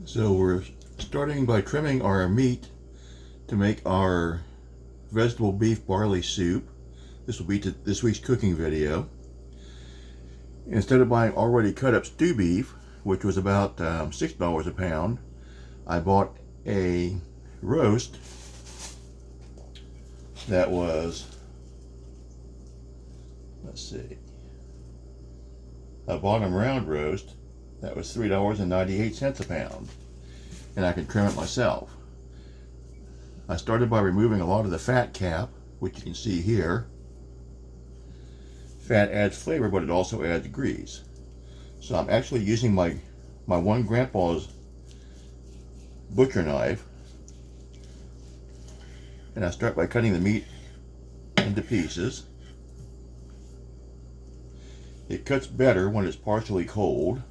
So we're starting by trimming our meat to make our vegetable beef barley soup. This will be this week's cooking video. Instead of buying already cut up stew beef, which was about $6 a pound, I bought a roast that was, let's see, a bottom round roast that was $3.98 a pound, and I can trim it myself. I started by removing a lot of the fat cap, which you can see here. Fat adds flavor, but it also adds grease. So I'm actually using my one grandpa's butcher knife, and I start by cutting the meat into pieces. It cuts better when it's partially cold.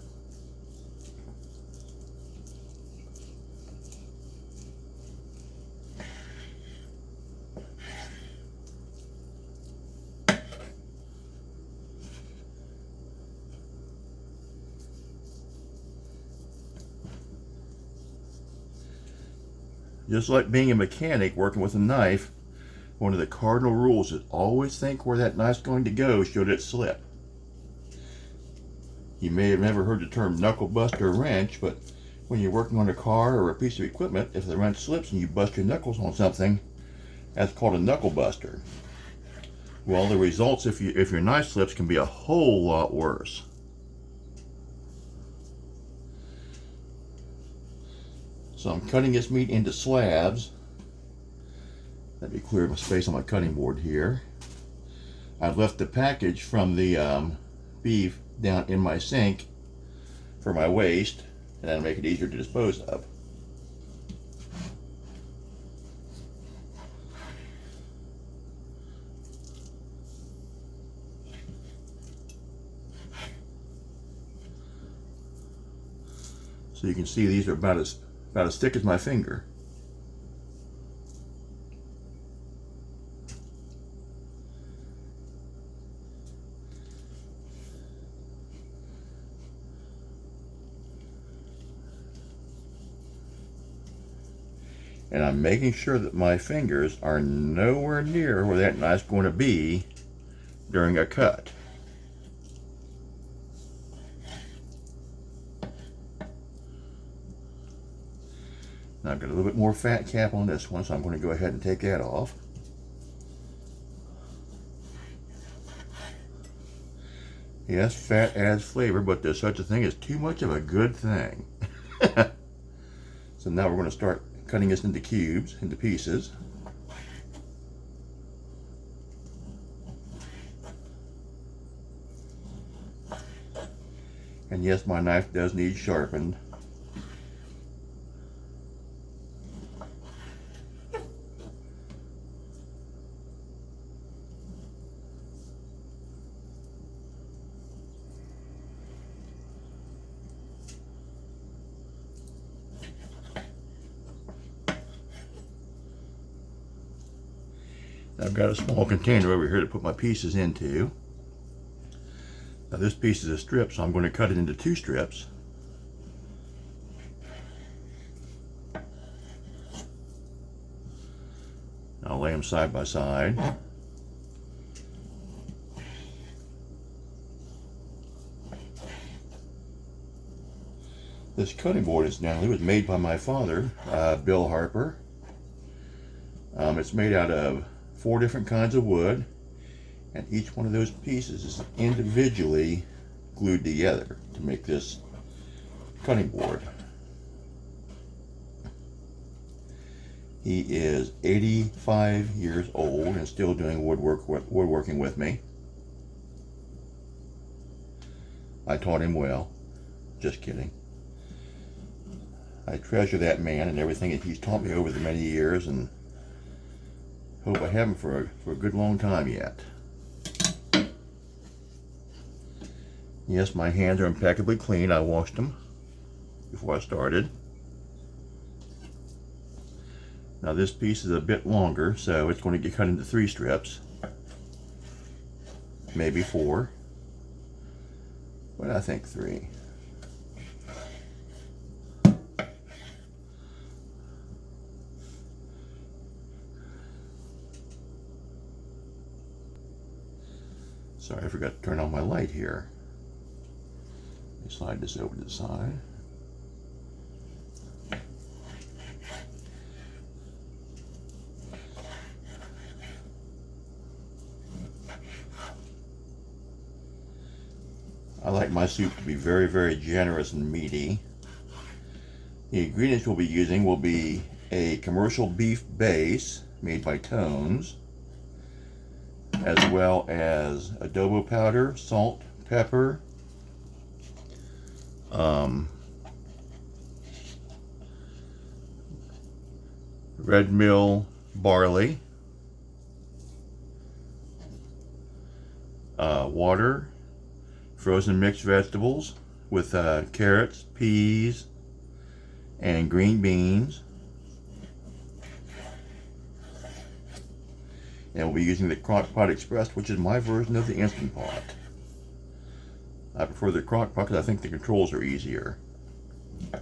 Just like being a mechanic working with a knife, one of the cardinal rules is always think where that knife's going to go should it slip. You may have never heard the term knuckle buster wrench, but when you're working on a car or a piece of equipment, if the wrench slips and you bust your knuckles on something, that's called a knuckle buster. Well, the results if your knife slips can be a whole lot worse. So I'm cutting this meat into slabs. Let me clear my space on my cutting board here. I've left the package from the beef down in my sink for my waste, and that'll make it easier to dispose of. So you can see these are about as thick as my finger. And I'm making sure that my fingers are nowhere near where that knife's going to be during a cut. Now I've got a little bit more fat cap on this one, so I'm going to go ahead and take that off. Yes, fat adds flavor, but there's such a thing as too much of a good thing. So now we're going to start cutting this into cubes, into pieces. And yes, my knife does need sharpened. I've got a small container over here to put my pieces into. Now this piece is a strip, so I'm going to cut it into 2 strips. I'll lay them side by side. This cutting board, incidentally, was made by my father, Bill Harper. It's made out of 4 different kinds of wood, and each one of those pieces is individually glued together to make this cutting board. He is 85 years old and still doing woodworking with me. I taught him well. Just kidding. I treasure that man and everything that he's taught me over the many years, and hope I have him for a good long time yet. Yes, my hands are impeccably clean. I washed them before I started. Now this piece is a bit longer, so it's going to get cut into 3 strips. Maybe 4. But I think 3. Sorry, I forgot to turn on my light here. Let me slide this over to the side. I like my soup to be very, very generous and meaty. The ingredients we'll be using will be a commercial beef base made by Tones, as well as adobo powder, salt, pepper, red mill barley, water, frozen mixed vegetables with carrots, peas, and green beans. And we'll be using the Crockpot Express, which is my version of the Instant Pot. I prefer the Crockpot because I think the controls are easier. So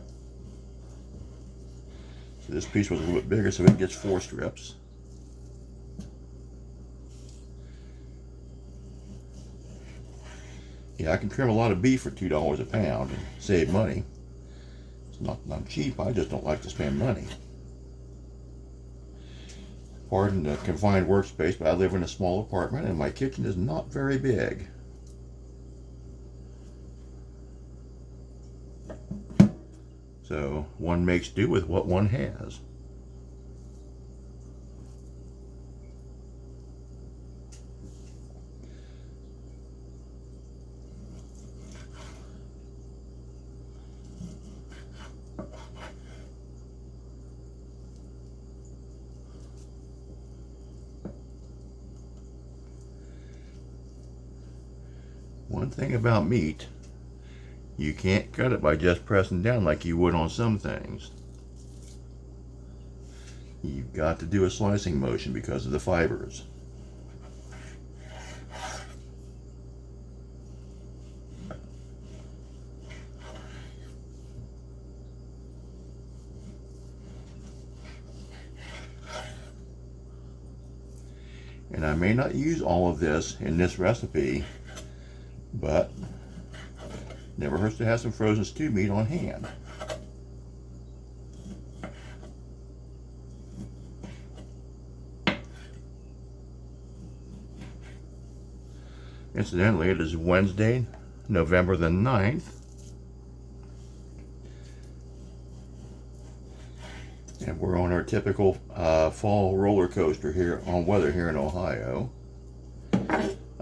this piece was a little bit bigger, so it gets 4 strips. Yeah, I can trim a lot of beef for $2 a pound and save money. It's not cheap, I just don't like to spend money. Pardon the confined workspace, but I live in a small apartment and my kitchen is not very big. So one makes do with what one has. One thing about meat, you can't cut it by just pressing down like you would on some things. You've got to do a slicing motion because of the fibers. And I may not use all of this in this recipe, but never hurts to have some frozen stew meat on hand. Incidentally, it is Wednesday, November the 9th. And we're on our typical fall roller coaster here on weather here in Ohio.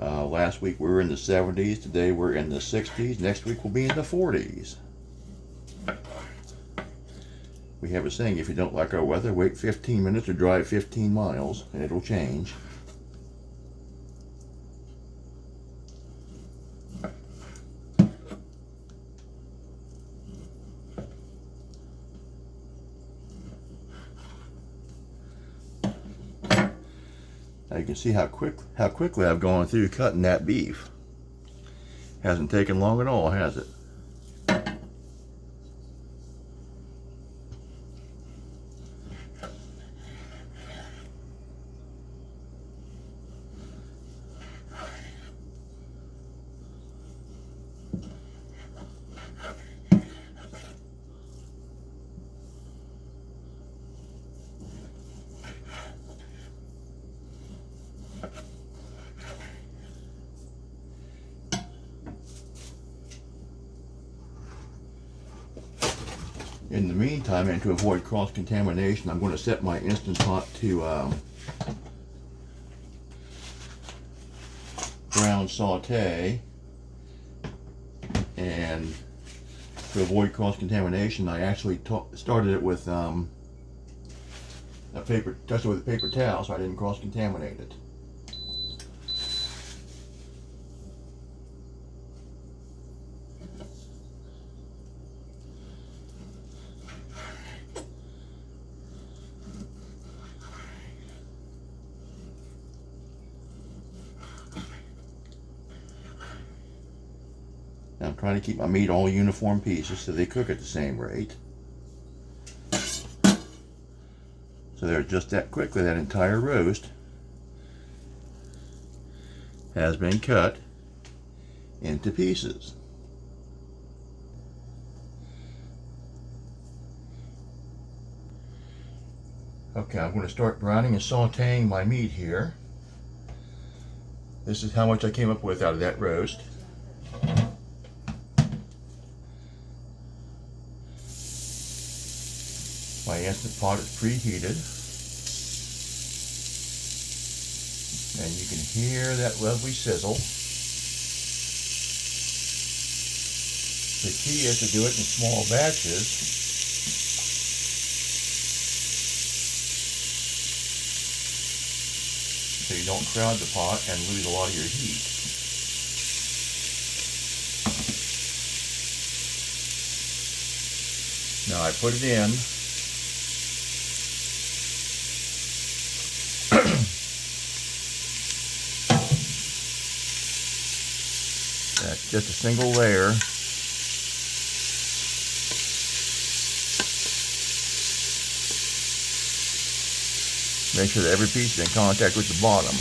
Last week we were in the 70s, today we're in the 60s, next week we'll be in the 40s. We have a saying, if you don't like our weather, wait 15 minutes or drive 15 miles and it'll change. Now you can see how quickly I've gone through cutting that beef. Hasn't taken long at all, has it? In the meantime, and to avoid cross-contamination, I'm going to set my Instant Pot to brown saute. And to avoid cross-contamination, I actually started it with touched it with a paper towel so I didn't cross-contaminate it. Now I'm trying to keep my meat all uniform pieces so they cook at the same rate. So they're just that quickly, that entire roast has been cut into pieces. Okay, I'm going to start browning and sauteing my meat here. This is how much I came up with out of that roast. My Instant Pot is preheated. And you can hear that lovely sizzle. The key is to do it in small batches. So you don't crowd the pot and lose a lot of your heat. Now I put it in. That's just a single layer. Make sure that every piece is in contact with the bottom.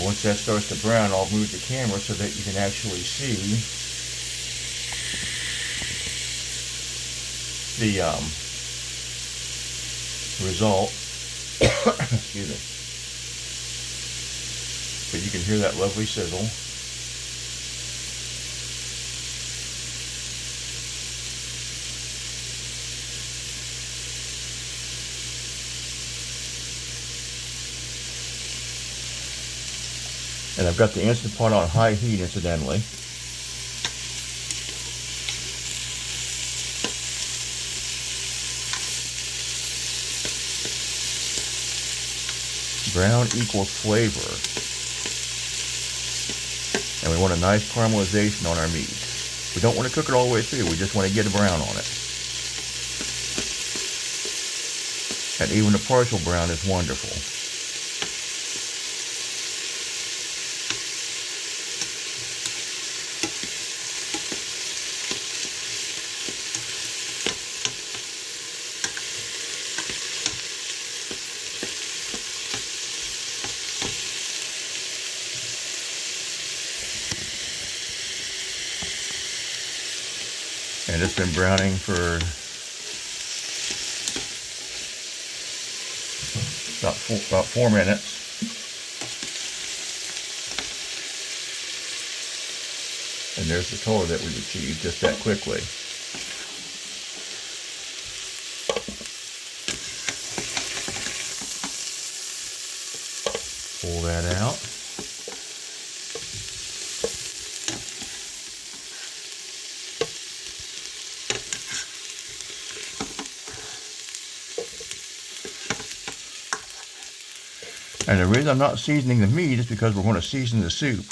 Once that starts to brown, I'll move the camera so that you can actually see the result. Excuse me. But you can hear that lovely sizzle. And I've got the Instant Pot on high heat, incidentally. Brown equals flavor. And we want a nice caramelization on our meat. We don't want to cook it all the way through, we just want to get a brown on it. And even a partial brown is wonderful. And it's been browning for about 4 minutes. And there's the color that we've achieved just that quickly. Pull that out. And the reason I'm not seasoning the meat is because we're going to season the soup.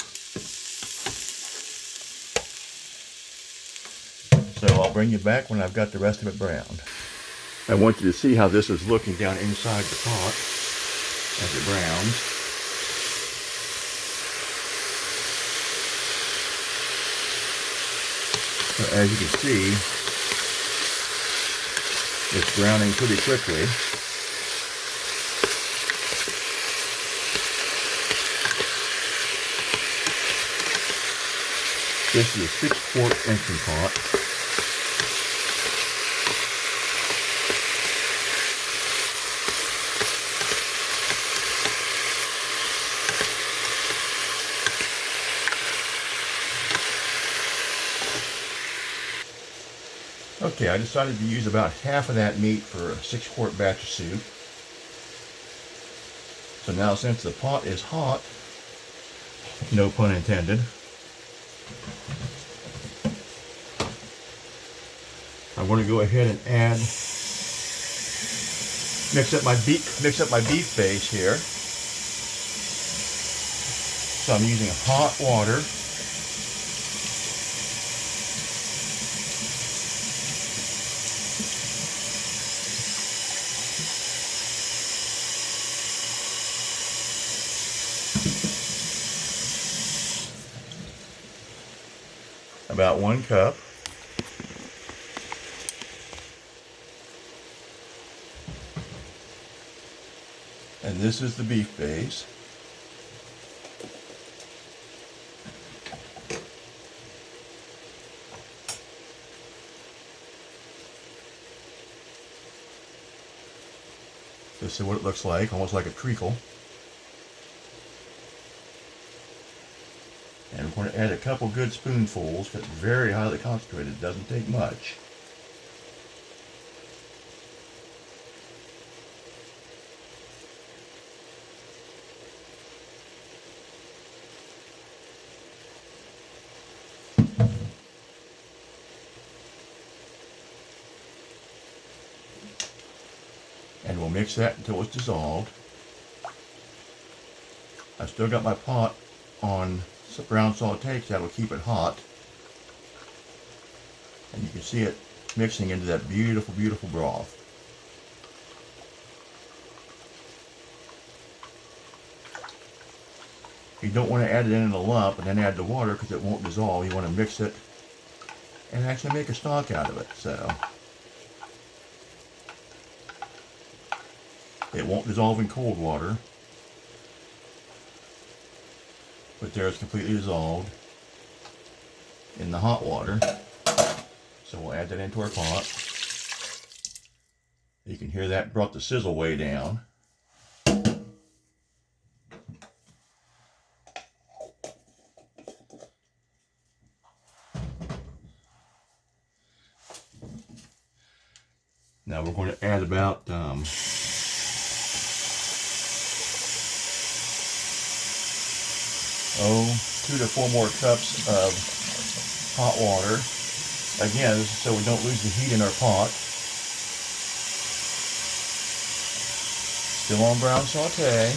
So I'll bring you back when I've got the rest of it browned. I want you to see how this is looking down inside the pot as it browns. So as you can see, it's browning pretty quickly. This is a 6-quart Instant Pot. Okay, I decided to use about half of that meat for a 6-quart batch of soup. So now, since the pot is hot, no pun intended, I'm going to go ahead and mix up my beef base here. So I'm using hot water. About 1 cup. And this is the beef base. This is what it looks like, almost like a treacle. And we're going to add a couple good spoonfuls because it's very highly concentrated. It doesn't take much. And we'll mix that until it's dissolved. I've still got my pot on brown saute because that'll keep it hot. And you can see it mixing into that beautiful, beautiful broth. You don't want to add it in a lump and then add the water because it won't dissolve. You want to mix it and actually make a stock out of it. So it won't dissolve in cold water. But there it's completely dissolved in the hot water. So we'll add that into our pot. You can hear that brought the sizzle way down. Now we're going to add about 2 to 4 more cups of hot water. Again, this is so we don't lose the heat in our pot. Still on brown saute.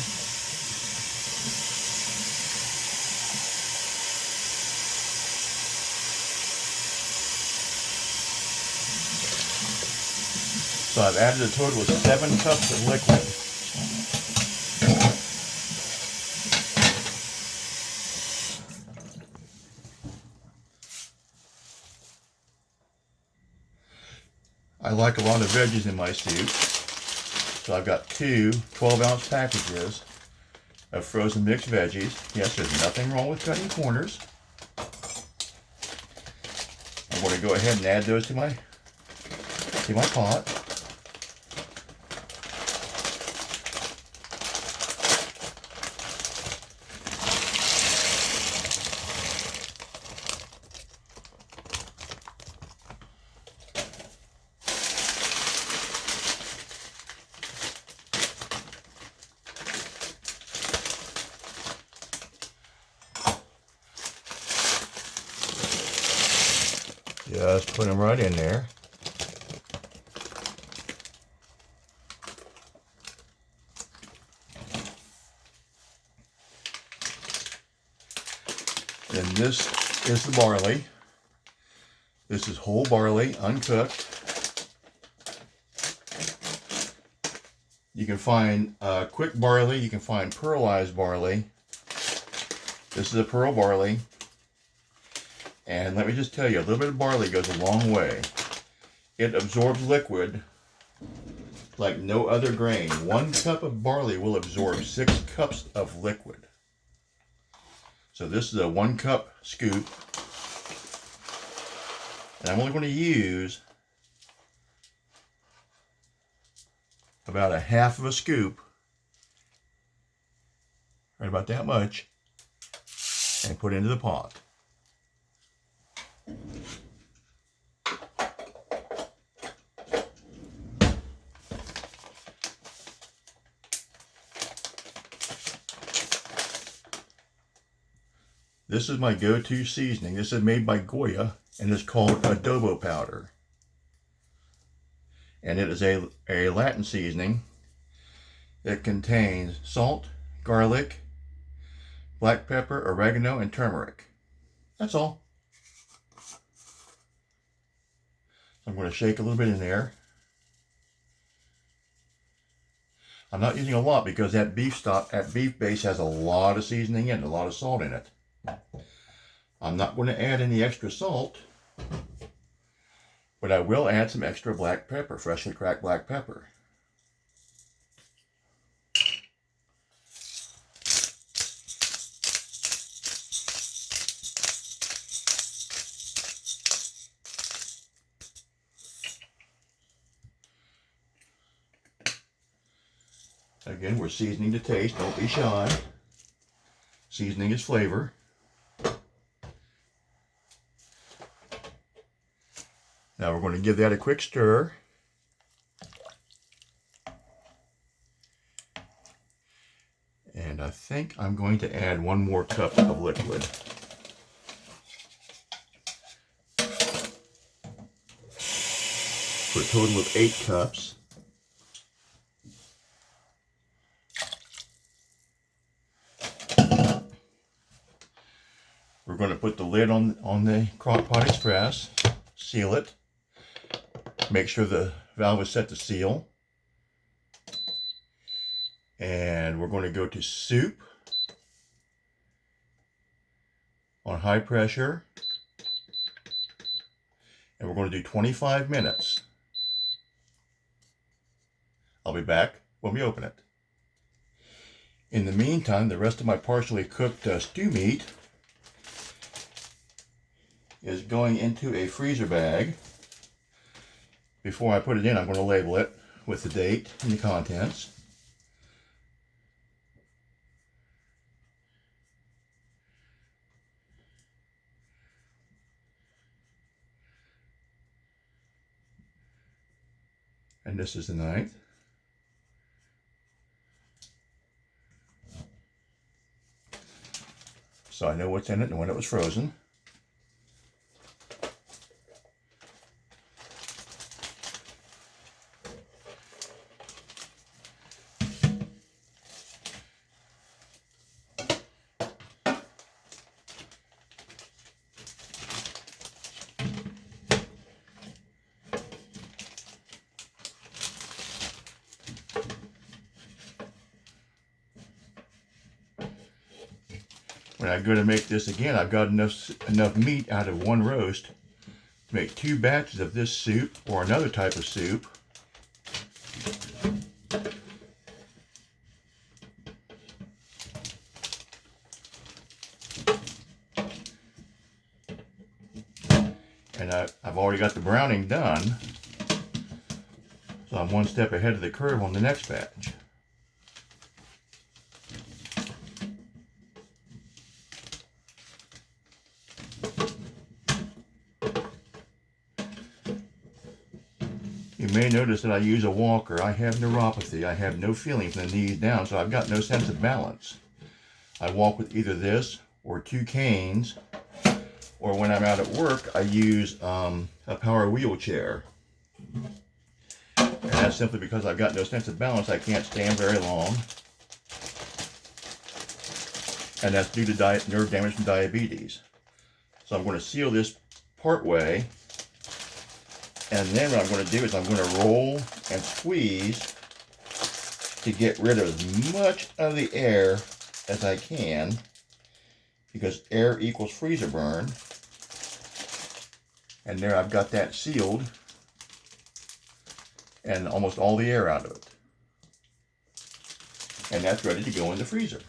So I've added a total of 7 cups of liquid. I like a lot of veggies in my soup, so I've got 2 12-ounce packages of frozen mixed veggies. Yes, there's nothing wrong with cutting corners. I'm going to go ahead and add those to my pot. Just put them right in there. And this is the barley. This is whole barley, uncooked. You can find quick barley, you can find pearlized barley. This is a pearl barley. And let me just tell you, a little bit of barley goes a long way. It absorbs liquid like no other grain. 1 cup of barley will absorb 6 cups of liquid. So this is a 1 cup scoop. And I'm only going to use about a half of a scoop, right about that much, and put into the pot. This is my go-to seasoning. This is made by Goya and it's called adobo powder. And it is a Latin seasoning. It contains salt, garlic, black pepper, oregano, and turmeric. That's all. I'm going to shake a little bit in there. I'm not using a lot because that beef base has a lot of seasoning in it, a lot of salt in it. I'm not going to add any extra salt, but I will add some extra black pepper, freshly cracked black pepper. Again, we're seasoning to taste. Don't be shy. Seasoning is flavor. Now we're going to give that a quick stir. And I think I'm going to add 1 more cup of liquid. For a total of 8 cups. We're going to put the lid on the Crockpot Express, seal it, make sure the valve is set to seal, and we're going to go to soup on high pressure, and we're going to do 25 minutes. I'll be back when we open it. In the meantime, the rest of my partially cooked stew meat is going into a freezer bag. Before I put it in, I'm going to label it with the date and the contents. And this is the 9th. So I know what's in it and when it was frozen. When I go to make this again, I've got enough meat out of 1 roast to make 2 batches of this soup or another type of soup. And I've already got the browning done, so I'm 1 step ahead of the curve on the next batch. You may notice that I use a walker. I have neuropathy. I have no feeling from the knees down, so I've got no sense of balance. I walk with either this or 2 canes, or when I'm out at work, I use a power wheelchair. And that's simply because I've got no sense of balance. I can't stand very long. And that's due to nerve damage from diabetes. So I'm going to seal this part way. And then what I'm going to do is I'm going to roll and squeeze to get rid of as much of the air as I can, because air equals freezer burn. And there I've got that sealed and almost all the air out of it. And that's ready to go in the freezer.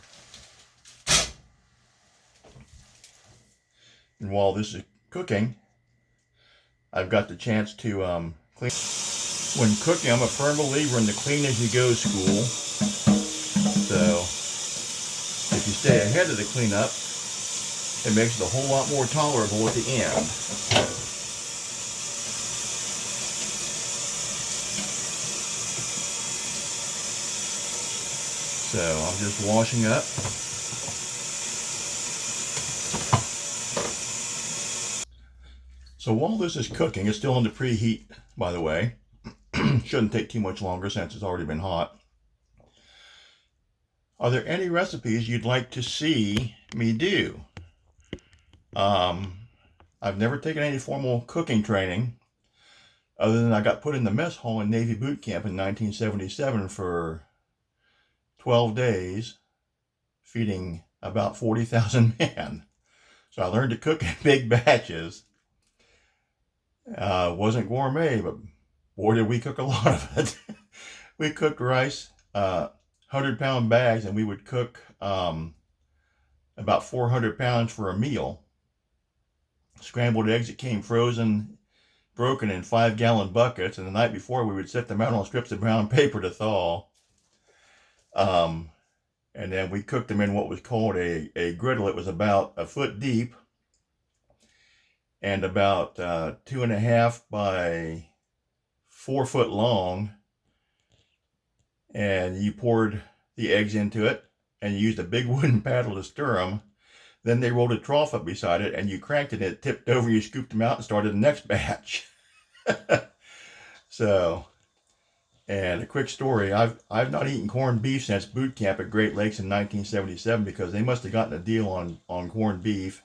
And while this is cooking, I've got the chance to clean. When cooking, I'm a firm believer in the clean as you go school. So if you stay ahead of the cleanup, it makes it a whole lot more tolerable at the end. So I'm just washing up. So while this is cooking, it's still in the preheat, by the way. Shouldn't take too much longer since it's already been hot. Are there any recipes you'd like to see me do? I've never taken any formal cooking training, other than I got put in the mess hall in Navy boot camp in 1977 for 12 days, feeding about 40,000 men. So I learned to cook in big batches. Wasn't gourmet, but boy did we cook a lot of it. We cooked rice, 100-pound bags, and we would cook about 400 pounds for a meal. Scrambled eggs that came frozen, broken in 5-gallon buckets, and the night before we would set them out on strips of brown paper to thaw. And then we cooked them in what was called a griddle. It was about a foot deep and about 2.5 by 4 foot long. And you poured the eggs into it and you used a big wooden paddle to stir them. Then they rolled a trough up beside it and you cranked it and it tipped over, you scooped them out and started the next batch. So, and a quick story, I've not eaten corned beef since boot camp at Great Lakes in 1977 because they must have gotten a deal on corned beef.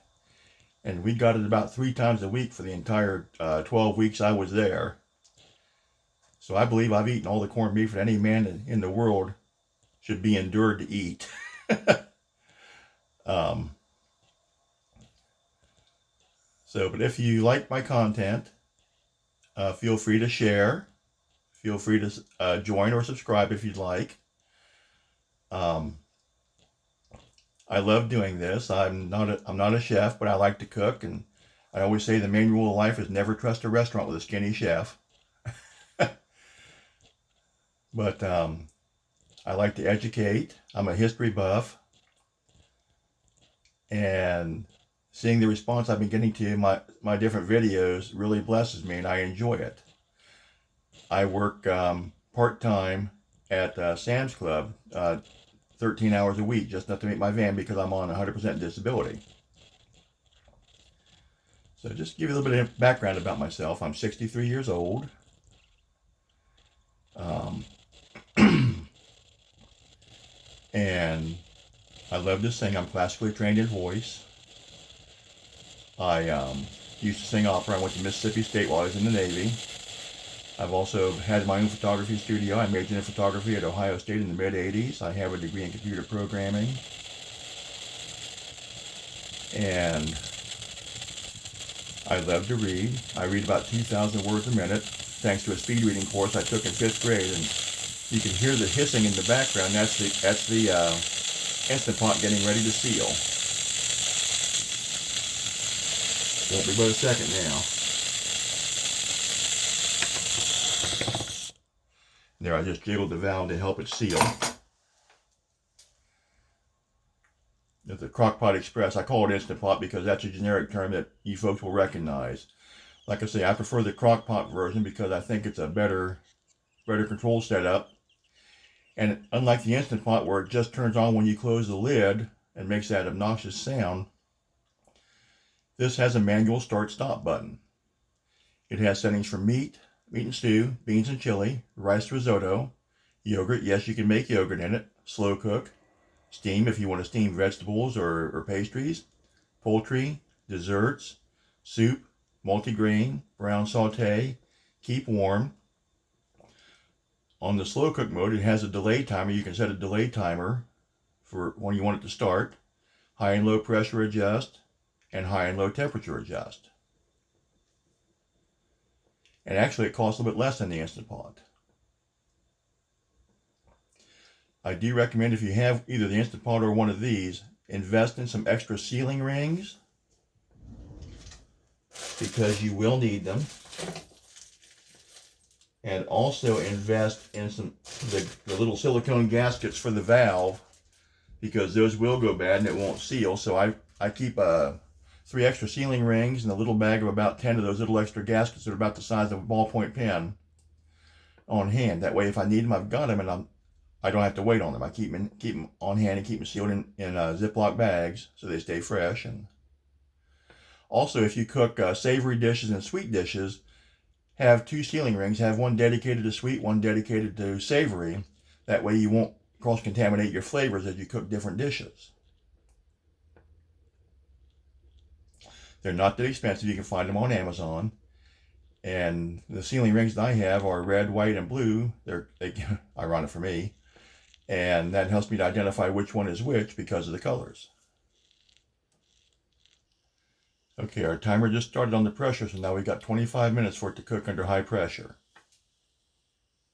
And we got it about 3 times a week for the entire 12 weeks I was there. So I believe I've eaten all the corned beef that any man in the world should be endured to eat. But if you like my content, feel free to share. Feel free to join or subscribe if you'd like. I love doing this. I'm not a chef, but I like to cook, and I always say the main rule of life is never trust a restaurant with a skinny chef. But I like to educate. I'm a history buff, and seeing the response I've been getting to my different videos really blesses me, and I enjoy it. I work part-time at Sam's Club, 13 hours a week, just enough to make my van because I'm on 100% disability. So just to give you a little bit of background about myself, I'm 63 years old. And I love to sing. I'm classically trained in voice. I used to sing opera. I went to Mississippi State while I was in the Navy. I've also had my own photography studio. I majored in photography at Ohio State in the mid-'80s. I have a degree in computer programming. And I love to read. I read about 2,000 words a minute, thanks to a speed reading course I took in 5th grade. And you can hear the hissing in the background. That's the Instant Pot getting ready to seal. Won't be but a second now. There, I just jiggled the valve to help it seal. The Crockpot Express, I call it Instant Pot because that's a generic term that you folks will recognize. Like I say, I prefer the Crockpot version because I think it's a better control setup. And unlike the Instant Pot where it just turns on when you close the lid and makes that obnoxious sound, this has a manual start-stop button. It has settings for meat and stew, beans and chili, rice risotto, yogurt. Yes, you can make yogurt in it. Slow cook. Steam if you want to steam vegetables or pastries. Poultry, desserts, soup, multigrain, brown saute. Keep warm. On the slow cook mode, it has a delay timer. You can set a delay timer for when you want it to start. High and low pressure adjust, and high and low temperature adjust. And actually, it costs a little bit less than the Instant Pot. I do recommend if you have either the Instant Pot or one of these, invest in some extra sealing rings because you will need them. And also invest in the little silicone gaskets for the valve because those will go bad and it won't seal. So I keep 3 extra sealing rings and a little bag of about 10 of those little extra gaskets that are about the size of a ballpoint pen on hand. That way if I need them, I've got them and I don't have to wait on them. I keep them on hand and keep them sealed in Ziploc bags so they stay fresh. And also if you cook savory dishes and sweet dishes, have 2 sealing rings. Have one dedicated to sweet, one dedicated to savory. That way you won't cross-contaminate your flavors as you cook different dishes. They're not that expensive. You can find them on Amazon. And the sealing rings that I have are red, white, and blue. They're ironic for me. And that helps me to identify which one is which because of the colors. Okay, our timer just started on the pressure, so now we've got 25 minutes for it to cook under high pressure.